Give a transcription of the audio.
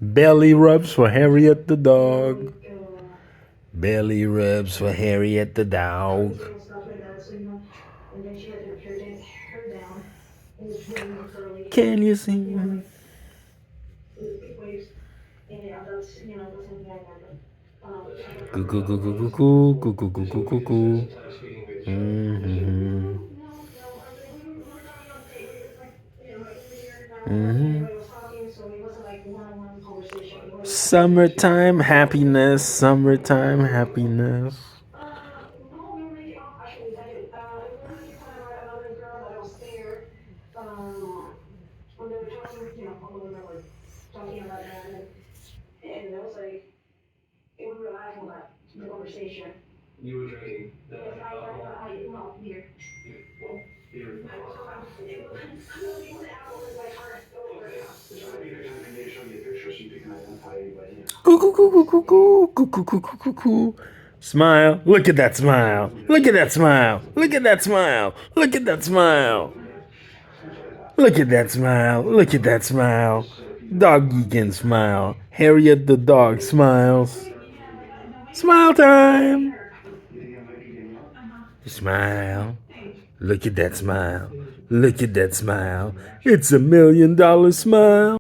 Belly rubs for Harriet the dog. Belly rubs for Harriet the dog. Can you see? Goo goo goo goo goo goo goo goo goo goo goo goo. Mm-hmm. Mm-hmm. Summertime happiness. Summertime happiness. Coo coo coo coo coo coo coo coo coo coo coo coo. Smile. Look at that smile. Look at that smile. Look at that smile. Look at that smile. Look at that smile. Look at that smile. Doggy can smile. Harriet the dog smiles. Smile time. Smile. Look at that smile. Look at that smile. It's $1 million smile.